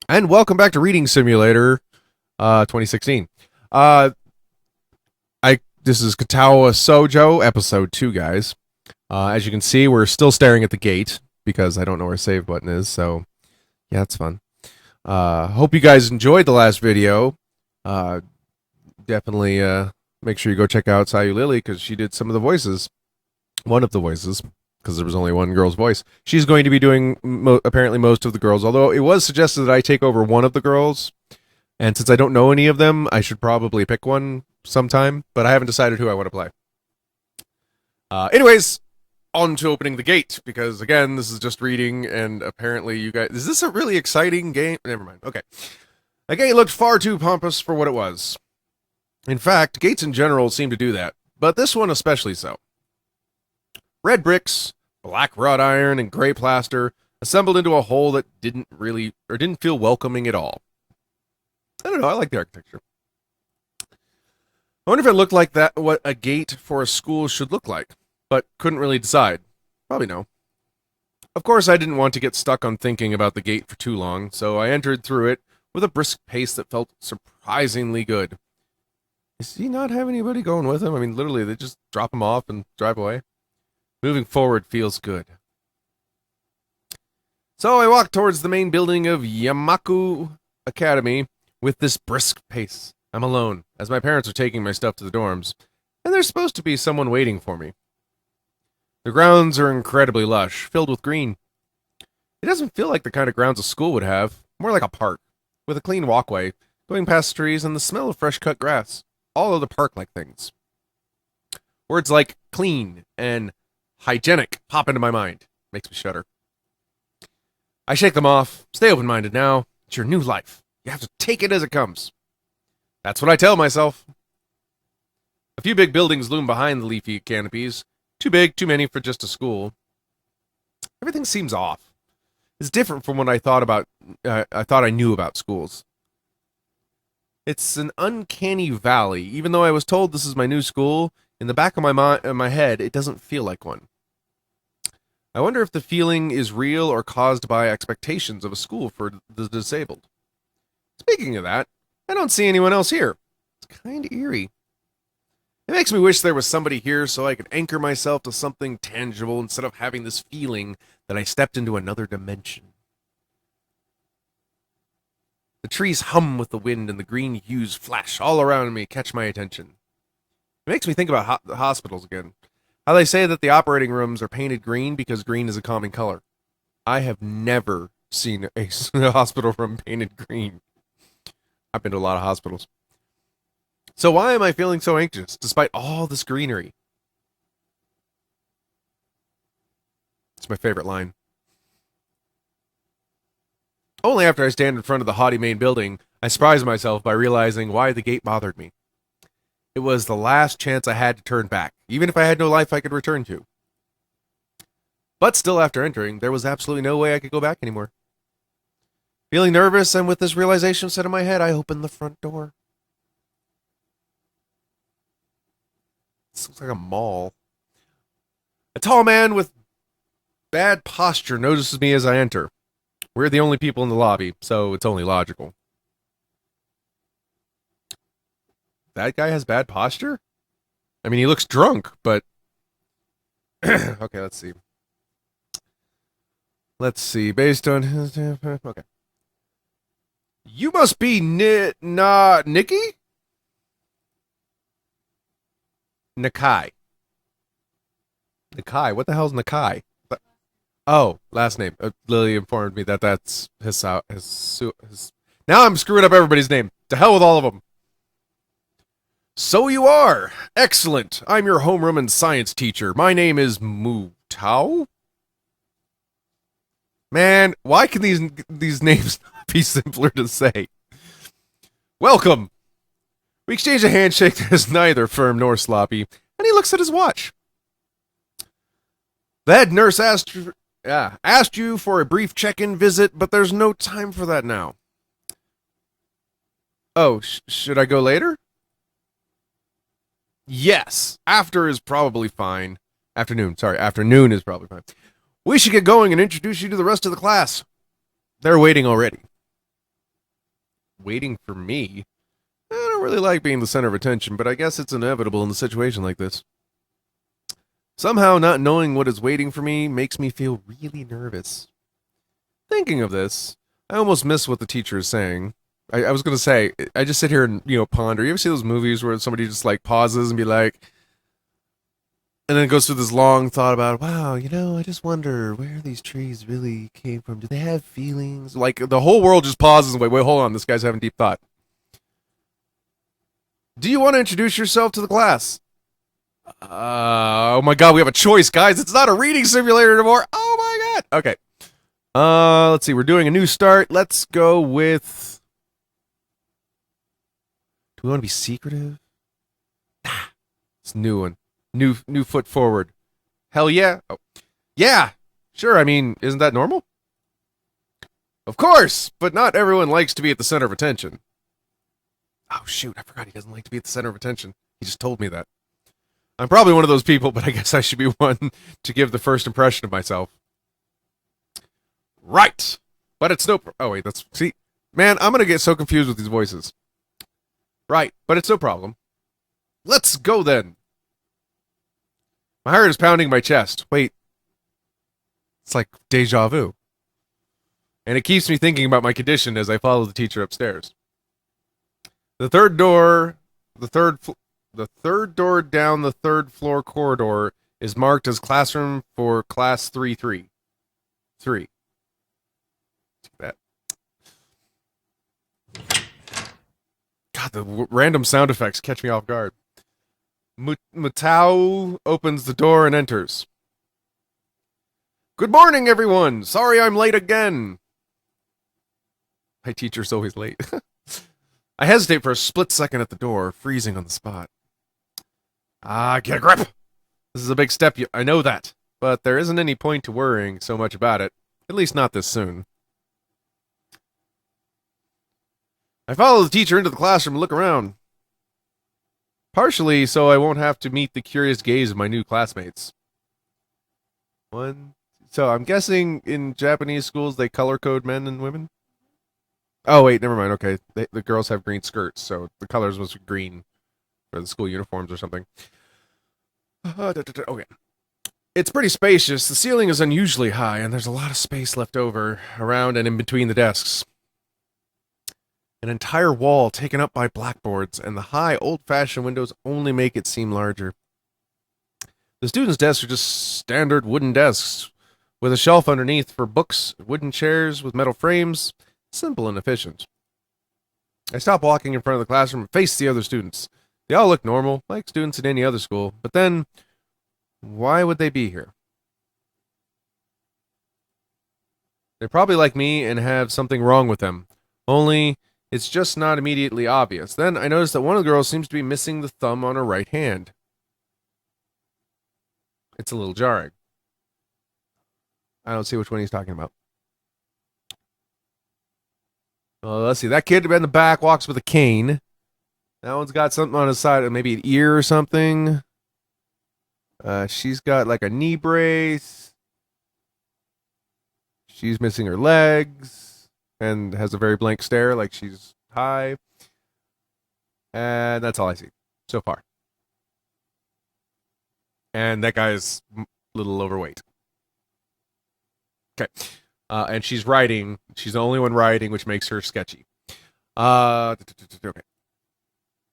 And welcome back to Reading Simulator 2016. Uh this is Katawa Shoujo, episode 2, guys. As you can see, we're still staring at the gate because I don't know where save button is, so yeah, it's fun. Hope you guys enjoyed the last video. Definitely make sure you go check out Sayu Lily because she did some of the voices. One of the voices, because there was only one girl's voice. She's going to be doing apparently most of the girls, although it was suggested that I take over one of the girls. And since I don't know any of them, I should probably pick one sometime, but I haven't decided who I want to play. Anyways, on to opening the gate, because again, this is just reading, and apparently you guys... Is this a really exciting game? Never mind. Okay. The gate looked far too pompous for what it was. In fact, gates in general seem to do that, but this one especially so. Red bricks, black wrought iron, and gray plaster assembled into a whole that didn't feel welcoming at all. I don't know, I like the architecture. I wonder if it looked like that, what a gate for a school should look like, but couldn't really decide. Probably no. Of course, I didn't want to get stuck on thinking about the gate for too long, so I entered through it with a brisk pace that felt surprisingly good. Does he not have anybody going with him? I mean, literally, they just drop him off and drive away. Moving forward feels good. So I walked towards the main building of Yamaku Academy with this brisk pace. I'm alone, as my parents are taking my stuff to the dorms, and there's supposed to be someone waiting for me. The grounds are incredibly lush, filled with green. It doesn't feel like the kind of grounds a school would have, more like a park, with a clean walkway, going past trees and the smell of fresh-cut grass. All of the park-like things. Words like clean and hygienic pop into my mind. Makes me shudder. I shake them off. Stay open-minded now. It's your new life. You have to take it as it comes. That's what I tell myself. A few big buildings loom behind the leafy canopies. Too big, too many for just a school. Everything seems off. It's different from what I thought I knew about schools. It's an uncanny valley. Even though I was told this is my new school, in the back of my head, it doesn't feel like one. I wonder if the feeling is real or caused by expectations of a school for the disabled. Speaking of that, I don't see anyone else here. It's kind of eerie. It makes me wish there was somebody here so I could anchor myself to something tangible instead of having this feeling that I stepped into another dimension. The trees hum with the wind and the green hues flash all around me, catch my attention. It makes me think about the hospitals again. How they say that the operating rooms are painted green because green is a common color. I have never seen a hospital room painted green. I've been to a lot of hospitals. So why am I feeling so anxious despite all this greenery? It's my favorite line. Only after I stand in front of the haughty main building, I surprise myself by realizing why the gate bothered me. It was the last chance I had to turn back, even if I had no life I could return to. But still, after entering, there was absolutely no way I could go back anymore. Feeling nervous, and with this realization set in my head, I opened the front door. This looks like a mall. A tall man with bad posture notices me as I enter. We're the only people in the lobby, so it's only logical. That guy has bad posture? I mean, he looks drunk, but... Okay, let's see. Let's see, based on his... Okay. You must be Nikki? Nakai. Nakai? What the hell's Nakai? Oh, last name. Lily informed me that that's his. Now I'm screwing up everybody's name. To hell with all of them. So you are. Excellent. I'm your homeroom and science teacher. My name is Tao. Man, why can these names not be simpler to say? Welcome. We exchange a handshake that is neither firm nor sloppy, and he looks at his watch. The head nurse asked you for a brief check-in visit, but there's no time for that now. Oh, should I go later? Yes. After is probably fine. Afternoon is probably fine. We should get going and introduce you to the rest of the class. They're waiting already. waiting for me. I don't really like being the center of attention, but I guess it's inevitable in a situation like this. Somehow, not knowing what is waiting for me makes me feel really nervous. Thinking of this, I almost miss what the teacher is saying. I was going to say, I just sit here and, ponder. You ever see those movies where somebody just, pauses and be like, and then goes through this long thought about, wow, I just wonder where these trees really came from. Do they have feelings? Like, the whole world just pauses and wait, hold on, this guy's having deep thought. Do you want to introduce yourself to the class? Oh my god, we have a choice, guys. It's not a reading simulator anymore. Oh my god. Okay. Let's see. We're doing a new start. Let's go with... Do we want to be secretive? It's a new one. New foot forward. Hell yeah. Oh. Yeah. Sure, I mean, isn't that normal? Of course, but not everyone likes to be at the center of attention. Oh shoot, I forgot he doesn't like to be at the center of attention. He just told me that. I'm probably one of those people, but I guess I should be one to give the first impression of myself. Right. But it's no... Oh, wait, that's... See? Man, I'm going to get so confused with these voices. Right, but it's no problem. Let's go, then. My heart is pounding my chest. Wait. It's like deja vu. And it keeps me thinking about my condition as I follow the teacher upstairs. The third door down the third floor corridor is marked as classroom for class 3-3. 3. That. God, the random sound effects catch me off guard. Mutao opens the door and enters. Good morning, everyone. Sorry I'm late again. My teacher's always late. I hesitate for a split second at the door, freezing on the spot. Get a grip! This is a big step, I know that. But there isn't any point to worrying so much about it. At least not this soon. I follow the teacher into the classroom and look around. Partially so I won't have to meet the curious gaze of my new classmates. So I'm guessing in Japanese schools they color code men and women? Oh, wait, never mind. Okay, the girls have green skirts, so the colors must be green for the school uniforms or something. Okay. It's pretty spacious. The ceiling is unusually high, and there's a lot of space left over around and in between the desks. An entire wall taken up by blackboards, and the high, old-fashioned windows only make it seem larger. The students' desks are just standard wooden desks, with a shelf underneath for books, wooden chairs with metal frames. Simple and efficient. I stop walking in front of the classroom and face the other students. They all look normal, like students at any other school. But then, why would they be here? They're probably like me and have something wrong with them. Only, it's just not immediately obvious. Then I notice that one of the girls seems to be missing the thumb on her right hand. It's a little jarring. I don't see which one he's talking about. Let's see. That kid in the back walks with a cane. That one's got something on his side, maybe an ear or something. She's got like a knee brace. She's missing her legs and has a very blank stare like she's high. And that's all I see so far. And that guy's a little overweight. Okay. And she's writing. She's the only one writing, which makes her sketchy. Okay.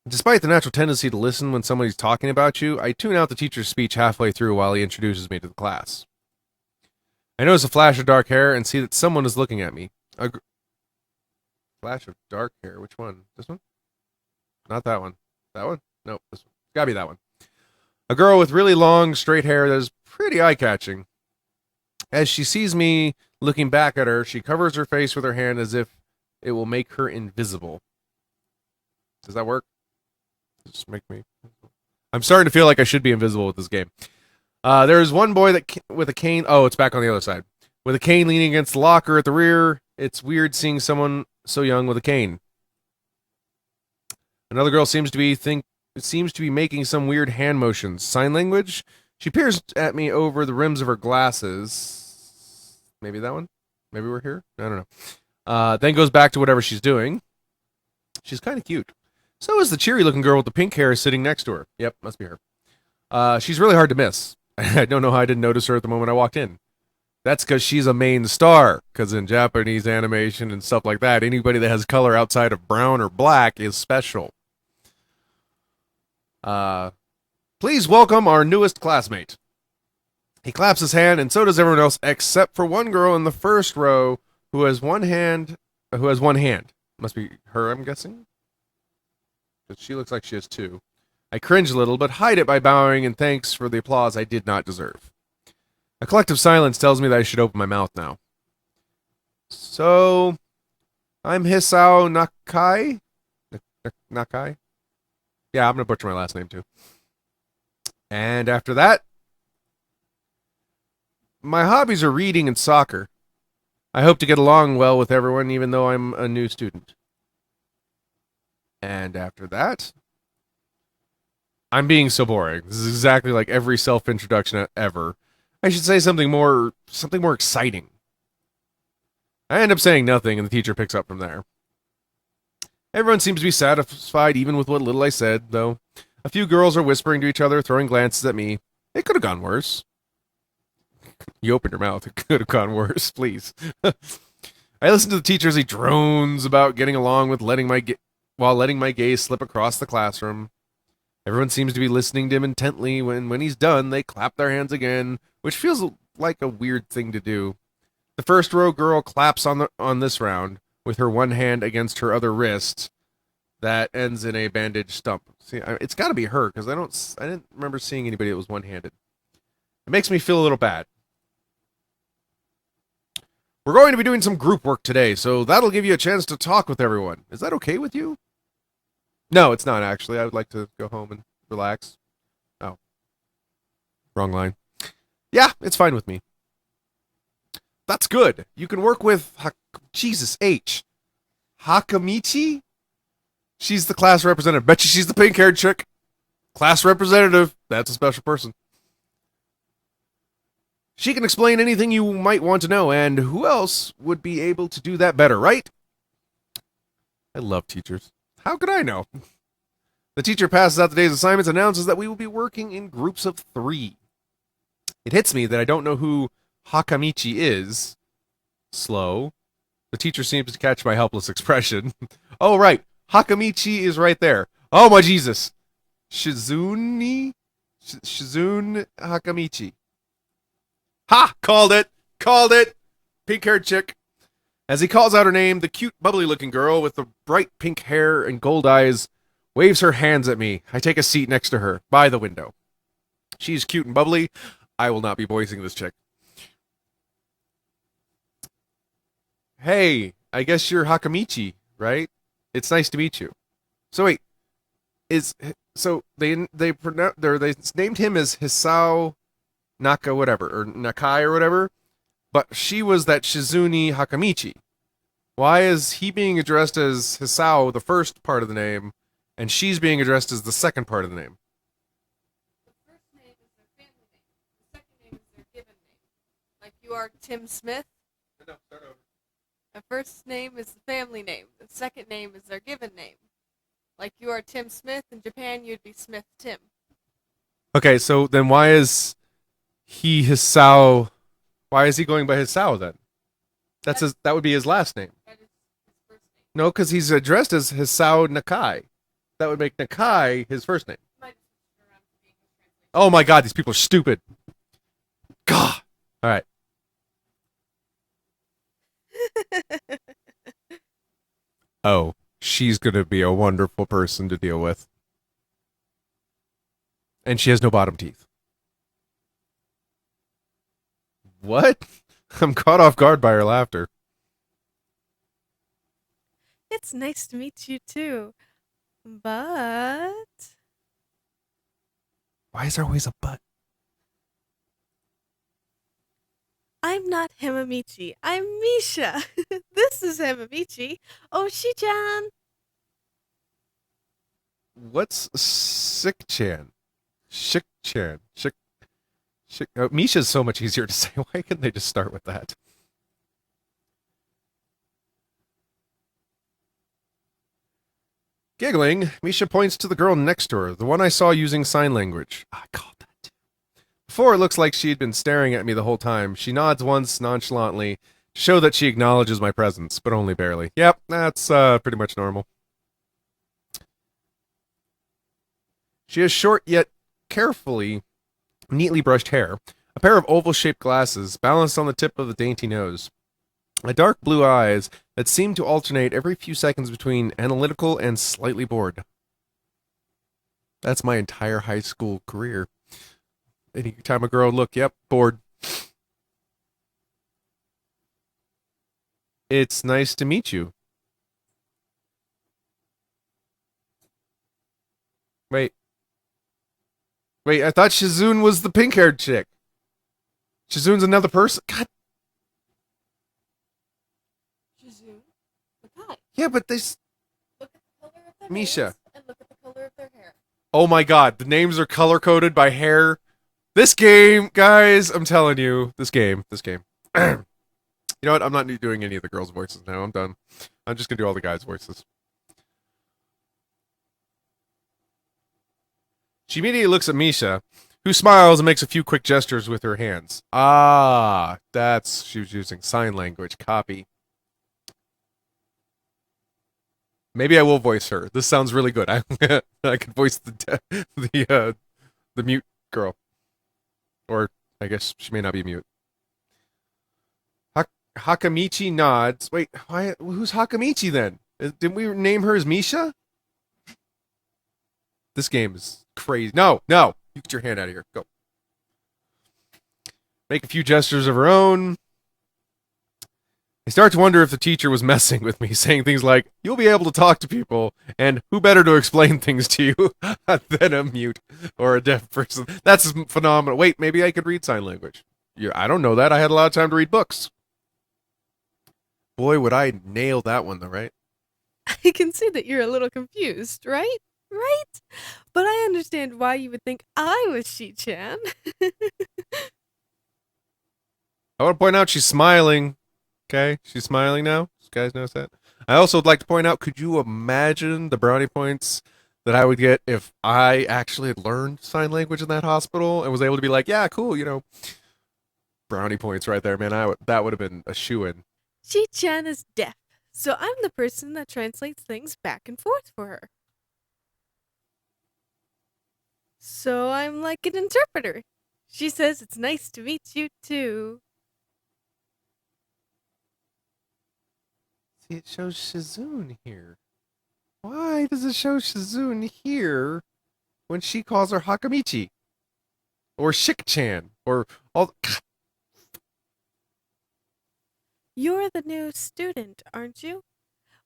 Despite the natural tendency to listen when somebody's talking about you, I tune out the teacher's speech halfway through while he introduces me to the class. I notice a flash of dark hair and see that someone is looking at me. Flash of dark hair. Which one? This one? Not that one. That one? Nope. This one. Gotta be that one. A girl with really long, straight hair that is pretty eye-catching. As she sees me looking back at her, she covers her face with her hand as if it will make her invisible. Does that work? Just make me... I'm starting to feel like I should be invisible with this game. There is one boy with a cane... Oh, it's back on the other side. With a cane leaning against the locker at the rear. It's weird seeing someone so young with a cane. Another girl seems to be making some weird hand motions. Sign language? She peers at me over the rims of her glasses. Maybe that one? Maybe we're here? I don't know. Then goes back to whatever she's doing. She's kind of cute. So is the cheery-looking girl with the pink hair sitting next to her. Yep, must be her. She's really hard to miss. I don't know how I didn't notice her at the moment I walked in. That's because she's a main star, because in Japanese animation and stuff like that, anybody that has color outside of brown or black is special. Please welcome our newest classmate. He claps his hand, and so does everyone else, except for one girl in the first row who has one hand. Must be her, I'm guessing? But she looks like she has two. I cringe a little, but hide it by bowing in thanks for the applause I did not deserve. A collective silence tells me that I should open my mouth now. So, I'm Hisao Nakai? Nakai? Yeah, I'm going to butcher my last name too. And after that, my hobbies are reading and soccer. I hope to get along well with everyone, even though I'm a new student. And after that, I'm being so boring. This is exactly like every self-introduction ever. I should say something more exciting. I end up saying nothing, and the teacher picks up from there. Everyone seems to be satisfied even with what little I said, though. A few girls are whispering to each other, throwing glances at me. It could have gone worse. You opened your mouth. It could have gone worse, please. I listen to the teacher as he drones about getting along with letting my gaze slip across the classroom. Everyone seems to be listening to him intently. When he's done, they clap their hands again, which feels like a weird thing to do. The first row girl claps on this round with her one hand against her other wrist. That ends in a bandaged stump. See, it's got to be her because I didn't remember seeing anybody that was one-handed. It makes me feel a little bad. We're going to be doing some group work today, so that'll give you a chance to talk with everyone. Is that okay with you? No, it's not, actually. I would like to go home and relax. Oh. Wrong line. Yeah, it's fine with me. That's good. You can work with... Jesus H. Hakamichi? She's the class representative. Bet you she's the pink-haired chick. Class representative. That's a special person. She can explain anything you might want to know, and who else would be able to do that better, right? I love teachers. How could I know? The teacher passes out the day's assignments and announces that we will be working in groups of 3. It hits me that I don't know who Hakamichi is. Slow. The teacher seems to catch my helpless expression. Oh, right. Hakamichi is right there. Oh, my Jesus. Shizune Hakamichi. Ha! Called it! Called it! Pink-haired chick. As he calls out her name, the cute, bubbly-looking girl with the bright pink hair and gold eyes waves her hands at me. I take a seat next to her, by the window. She's cute and bubbly. I will not be voicing this chick. Hey, I guess you're Hakamichi, right? It's nice to meet you. So wait, they named him as Hisao Nakai or whatever, but she was that Shizune Hakamichi. Why is he being addressed as Hisao, the first part of the name, and she's being addressed as the second part of the name? The first name is their family name. The second name is their given name. Like you are Tim Smith. No, start over. The first name is the family name. The second name is their given name. Like you are Tim Smith. In Japan, you'd be Smith Tim. Okay, so then why is he Hisao? Why is he going by Hisao then? That would be his last name. That is his first name. No, because he's addressed as Hisao Nakai. That would make Nakai his first name. Oh my god, these people are stupid. God. All right. Oh, she's going to be a wonderful person to deal with. And she has no bottom teeth. What? I'm caught off guard by her laughter. It's nice to meet you too. But Why is there always a but? I'm not Himamichi. I'm Misha. This is Himamichi. Oh, Shi-chan. What's Sick-chan? Shik-chan. Shik. Misha's so much easier to say. Why couldn't they just start with that? Giggling, Misha points to the girl next to her, the one I saw using sign language. I called that too. Before it looks like she'd been staring at me the whole time, she nods once nonchalantly to show that she acknowledges my presence, but only barely. Yep, that's pretty much normal. She has short yet carefully, neatly brushed hair, a pair of oval-shaped glasses balanced on the tip of the dainty nose, and dark blue eyes that seem to alternate every few seconds between analytical and slightly bored. That's my entire high school career. Anytime a girl would look, yep, bored. It's nice to meet you. Wait. Wait, I thought Shizune was the pink-haired chick. Shizune's another person? God. Shizune. Nakai. Yeah, but Look at the color of their Misha. nails and look at the color of their hair. Oh my god, the names are color-coded by hair. This game, guys, I'm telling you, this game. You know what? I'm not doing any of the girls' voices now. I'm done. I'm just gonna do all the guys' voices. She immediately looks at Misha, who smiles and makes a few quick gestures with her hands. Ah, she was using sign language. Copy. Maybe I will voice her. This sounds really good. I could voice the mute girl, or I guess she may not be mute. Hakamichi nods. Wait, who's Hakamichi then? Didn't we name her as Misha? This game is crazy. No, you get your hand out of here. Go. Make a few gestures of her own. I start to wonder if the teacher was messing with me, saying things like, "You'll be able to talk to people," and "Who better to explain things to you than a mute or a deaf person?" That's phenomenal. Wait, maybe I could read sign language. Yeah, I don't know that. I had a lot of time to read books. Boy, would I nail that one, though, right? I can see that you're a little confused, right? Right? But I understand why you would think I was Shi-chan. I want to point out she's smiling. Okay, she's smiling now. You guys notice that? I also would like to point out, could you imagine the brownie points that I would get if I actually had learned sign language in that hospital and was able to be like, yeah, cool, brownie points right there, man. That would have been a shoo-in. Shi-chan is deaf, so I'm the person that translates things back and forth for her. So I'm like an interpreter. She says it's nice to meet you too. See, it shows Shizune here. Why does it show Shizune here when she calls her Hakamichi? Or Shik-chan? Or all... You're the new student, aren't you?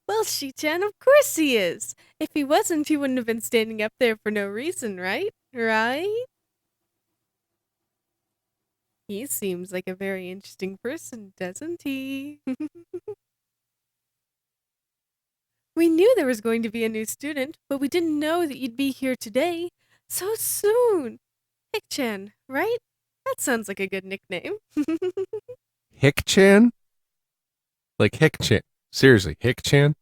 Well, Shi-chan, of course he is. If he wasn't, he wouldn't have been standing up there for no reason, right? Right? He seems like a very interesting person, doesn't he? We knew there was going to be a new student, but we didn't know that you'd be here today. So soon. Hick-chan, right? That sounds like a good nickname. Hick-chan? Like Hick-chan. Seriously, Hick-chan?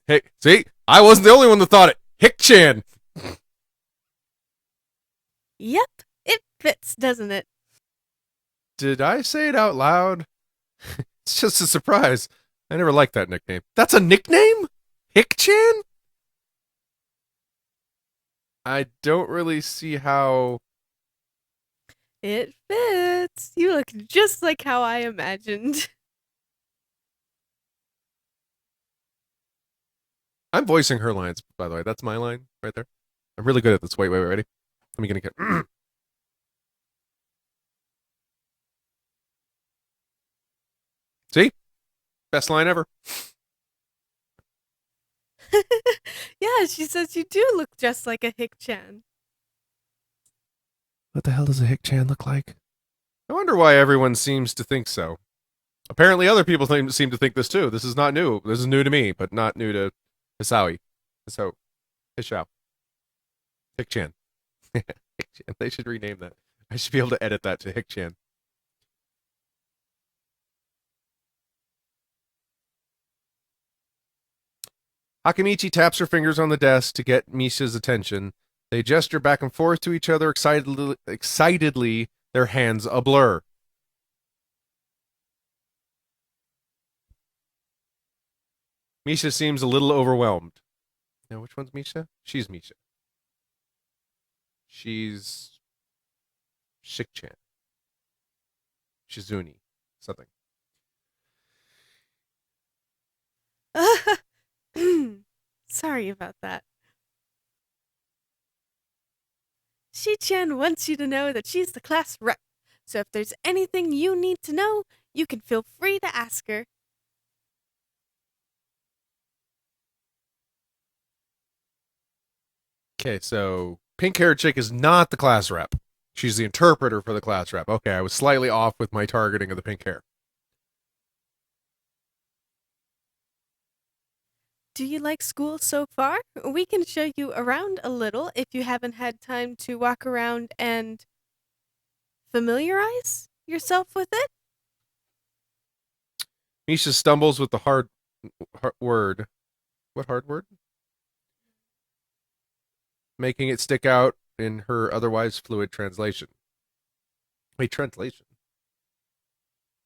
Hey, see? I wasn't the only one that thought it. Hick-chan! Yep, it fits, doesn't it? Did I say it out loud? It's just a surprise. I never liked that nickname. That's a nickname? Hick-chan? I don't really see how... It fits. You look just like how I imagined. I'm voicing her lines, by the way. That's my line right there. I'm really good at this. Wait, ready? Let me get it. See? Best line ever. Yeah, she says you do look just like a Hick-chan. What the hell does a Hick-chan look like? I wonder why everyone seems to think so. Apparently other people seem to think this too. This is not new. This is new to me, but not new to Hisao. Hisao. Hick-chan. Hick-chan. They should rename that. I should be able to edit that to Hick-chan. Hakamichi taps her fingers on the desk to get Misha's attention. They gesture back and forth to each other excitedly, their hands a blur. Misha seems a little overwhelmed. Now, which one's Misha? She's Misha. She's Shik-chan. Shizuni. Something. Sorry about that. Shi-chan wants you to know that she's the class rep. So if there's anything you need to know, you can feel free to ask her. Okay, so pink-haired chick is not the class rep. She's the interpreter for the class rep. Okay, I was slightly off with my targeting of the pink hair. Do you like school so far? We can show you around a little if you haven't had time to walk around and familiarize yourself with it. Misha stumbles with the hard word. What hard word? Making it stick out in her otherwise fluid translation. Wait, translation?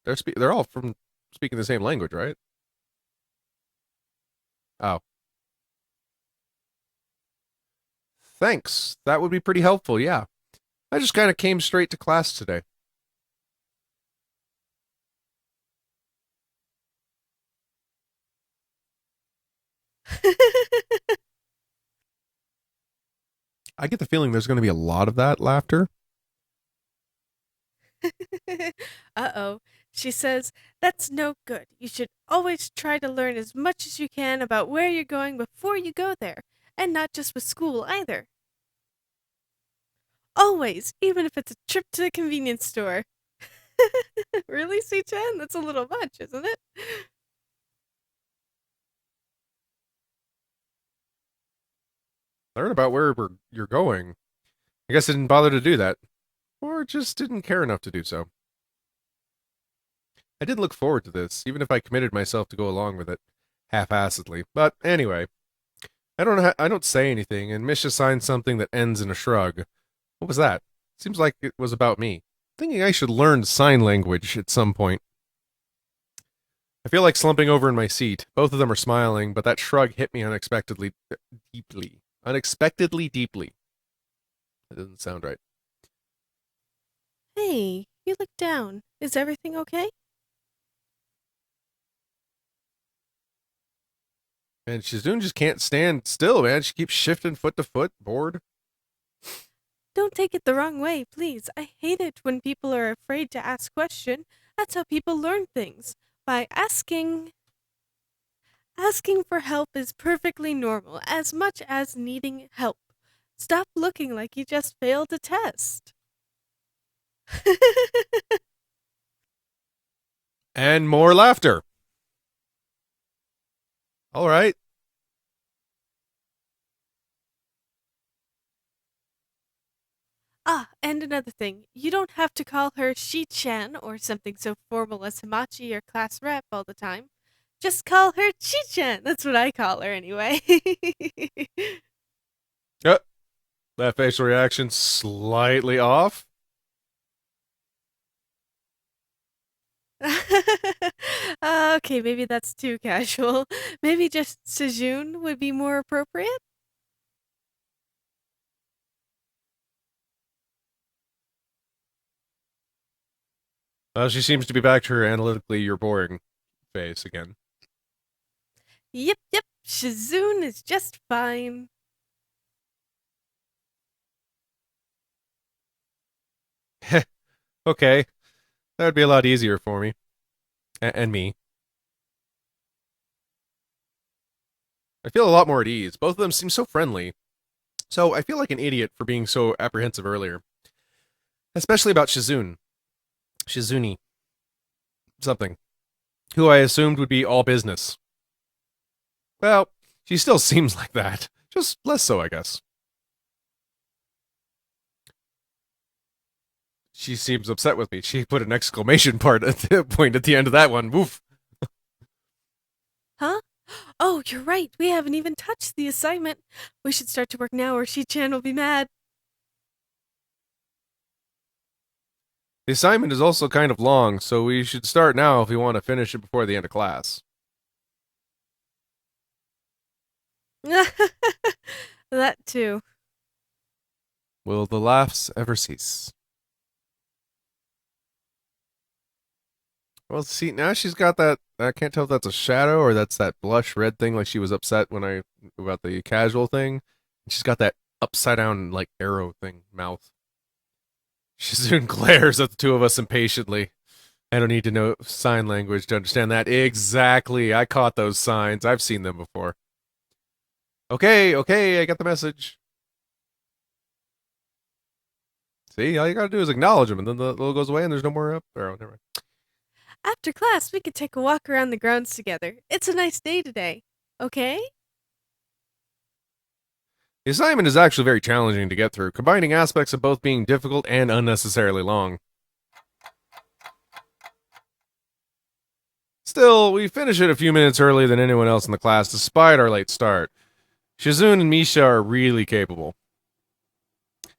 They're all from speaking the same language, right? Oh. Thanks. That would be pretty helpful, yeah. I just kind of came straight to class today. I get the feeling there's going to be a lot of that laughter. Uh-oh. She says, that's no good. You should always try to learn as much as you can about where you're going before you go there, and not just with school either. Always, even if it's a trip to the convenience store. Really, C-chan? That's a little much, isn't it? Learn about where you're going. I guess I didn't bother to do that. Or just didn't care enough to do so. I did look forward to this, even if I committed myself to go along with it half-assedly. But anyway, I don't say anything, and Misha signs something that ends in a shrug. What was that? Seems like it was about me. Thinking I should learn sign language at some point. I feel like slumping over in my seat. Both of them are smiling, but that shrug hit me unexpectedly deeply. Unexpectedly deeply. That doesn't sound right. Hey, you look down. Is everything okay? And Shizune just can't stand still, man. She keeps shifting foot to foot, bored. Don't take it the wrong way, please. I hate it when people are afraid to ask questions. That's how people learn things. By asking. Asking for help is perfectly normal, as much as needing help. Stop looking like you just failed a test. And more laughter. All right. Ah, and another thing. You don't have to call her Shi-chan or something so formal as Hamachi or class rep all the time. Just call her Chi-chan. That's what I call her anyway. Yep. That facial reaction slightly off. Okay, maybe that's too casual. Maybe just Sejun would be more appropriate? She seems to be back to her analytically you're boring face again. Yep. Shizun is just fine. Okay. That would be a lot easier for me. And me. I feel a lot more at ease. Both of them seem so friendly. So I feel like an idiot for being so apprehensive earlier. Especially about Shizune. Shizuni. Something. Who I assumed would be all business. Well, she still seems like that. Just less so, I guess. She seems upset with me. She put an exclamation point at the end of that one. Woof. Huh? Oh, you're right. We haven't even touched the assignment. We should start to work now or Shi-chan will be mad. The assignment is also kind of long, so we should start now if we want to finish it before the end of class. That too. Will the laughs ever cease? Well, see, now she's got that. I can't tell if that's a shadow or that's that blush red thing, like she was upset about the casual thing. She's got that upside down, like, arrow thing, mouth. She soon glares at the two of us impatiently. I don't need to know sign language to understand that. Exactly. I caught those signs. I've seen them before. Okay, I got the message. See, all you gotta do is acknowledge them, and then the little goes away, and there's no more up arrow. Never mind. After class, we could take a walk around the grounds together. It's a nice day today. Okay? The assignment is actually very challenging to get through, combining aspects of both being difficult and unnecessarily long. Still, we finish it a few minutes earlier than anyone else in the class, despite our late start. Shizune and Misha are really capable.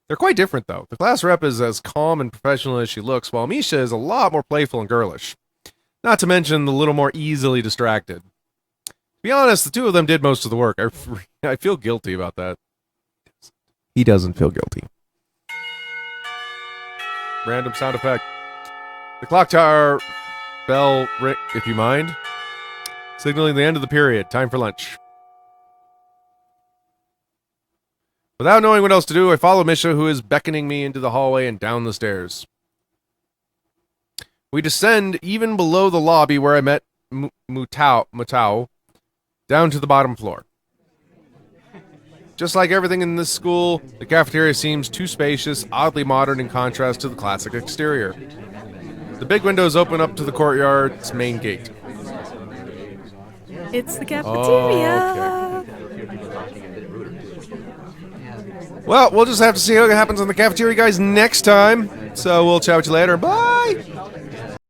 They're quite different, though. The class rep is as calm and professional as she looks, while Misha is a lot more playful and girlish. Not to mention the little more easily distracted. To be honest, the two of them did most of the work. I feel guilty about that. He doesn't feel guilty. Random sound effect. The clock tower bell ring, if you mind. Signaling the end of the period. Time for lunch. Without knowing what else to do, I follow Misha, who is beckoning me into the hallway and down the stairs. We descend even below the lobby where I met Mutao, down to the bottom floor. Just like everything in this school, the cafeteria seems too spacious, oddly modern in contrast to the classic exterior. The big windows open up to the courtyard's main gate. It's the cafeteria. Oh, okay. Well, we'll just have to see what happens in the cafeteria, guys, next time. So we'll chat with you later. Bye!